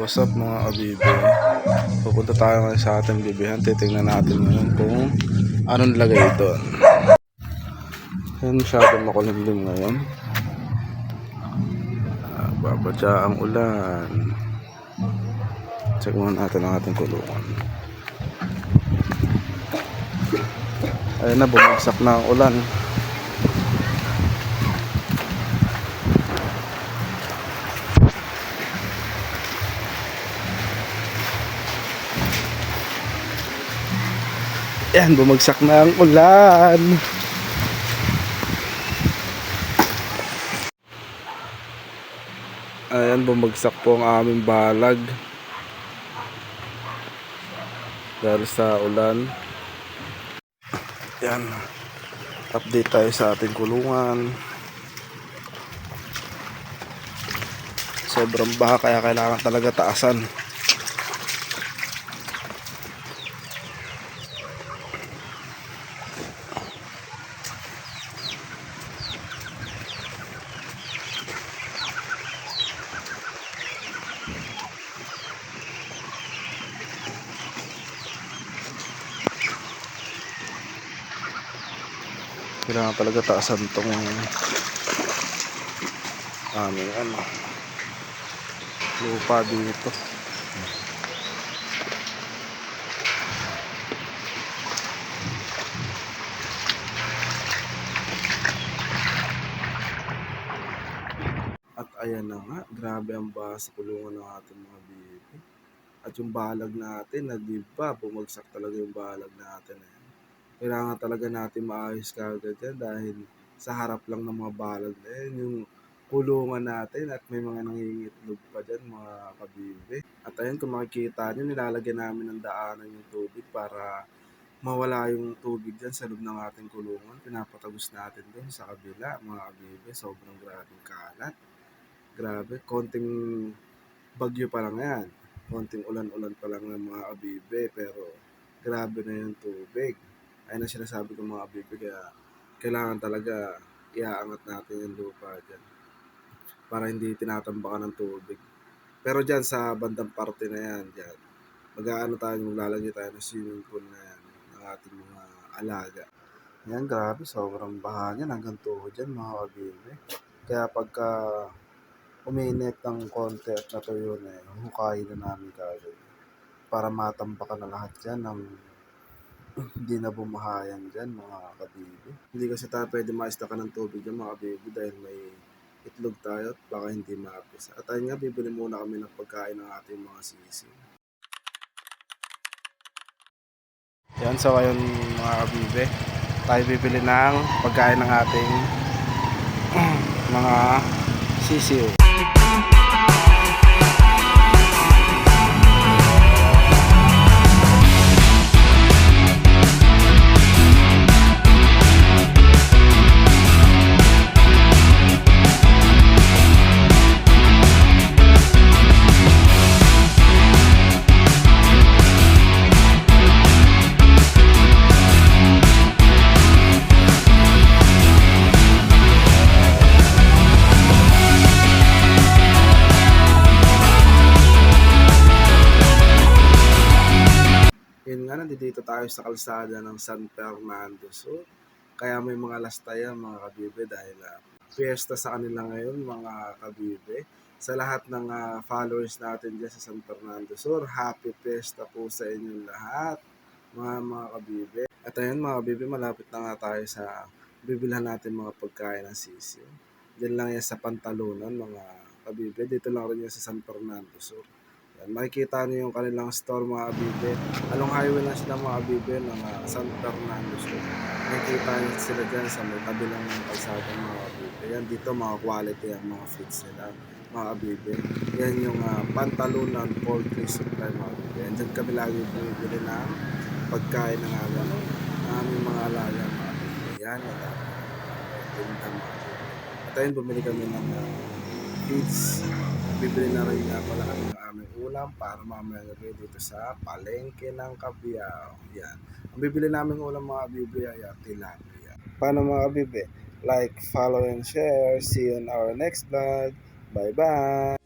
What's up mga kabibe? Pupunta tayo ngayon sa ating bibihan. Titingnan natin ngayon kung anong lagay doon. Ayan, masyadong makulimlim ngayon. Babadya ang ulan. Check muna natin ang ating kulungan. Ayun na, bumagsak na ang ulan. Ayan, bumagsak na ang ulan. Ayan, bumagsak po ang aming balag dahil sa ulan. Ayan, update tayo sa ating kulungan. Sobrang baha kaya kailangan talaga taasan. Kailangan talaga taasan itong aming lupa dito. At ayan na nga, grabe ang baha sa kulungan ng ating mga bibi. At yung balag natin, na diba, bumagsak talaga yung balag natin. Kailangan talaga natin maayos kagad yan dahil sa harap lang ng mga balag na yan, yung kulungan natin at may mga nangingitlog pa dyan mga kabibe. At ayun, kung makikita nyo, nilalagyan namin ng daanan yung tubig para mawala yung tubig dyan sa loob ng ating kulungan. Pinapatagos natin doon sa kabila mga kabibe. Sobrang grabing kalat. Grabe, konting bagyo pa lang yan. Konting ulan-ulan pa lang ng mga kabibe, pero grabe na yung tubig. Ayun ang sinasabi ko mga kabibe, kaya kailangan talaga iaangat natin yung lupa dyan para hindi tinatambakan ng tubig. Pero dyan sa bandang parte na yan, dyan, maglalagay tayo ng swimming pool na yan ng ating mga alaga. Yan, grabe, sobrang baha niyan hanggang tuhod dyan mga kabibe. Kaya pagka uminit ng konti at natuyo na yan, hukayin na namin kagad para matambakan na lahat yan ng hindi na bumahayan dyan mga kabibi. Hindi kasi tayo pwede maistakan ng tubig dyan mga kabibi dahil may itlog tayo at baka hindi maapis. At ayun nga, bibili muna kami ng pagkain ng ating mga sisiw. Yan, so ngayon mga kabibi, tayo bibili ng pagkain ng ating mga sisiw. Yun nga, nandito tayo sa kalsada ng San Fernando Sur. Kaya may mga lastaya mga kabibe dahil fiesta sa kanila ngayon mga kabibe. Sa lahat ng followers natin dyan sa San Fernando Sur, happy fiesta po sa inyong lahat mga kabibe. At ayun mga kabibe, malapit na nga tayo sa bibilhan natin mga pagkain ng sisiw. Diyan lang yan sa Pantalunan mga kabibe. Dito lang rin yan sa San Fernando Sur. Makikita niyo yung kanilang store mga kabibe. Along highway lang sila mga kabibe ng San Fernando Sur. Makikita niyo sila dyan sa may kabilang kalsada mga kabibe. Yan dito mga quality ang mga feeds nila mga kabibe. Yan yung Pantalunan Poultry Supply mga kabibe. Yan dyan kami lagi bumibili ng pagkain ng aming mga alaga mga kabibe. Yan at ayun, bumili kami ng feeds. Bibili na rin nga pala kami ng aming ulam para mamaya gabi dito sa palengke ng Cabiao. Yan. Ang bibili namin ulam mga kabibe ay tilapia. Paano mga kabibe? Like, follow, and share. See you in our next vlog. Bye-bye!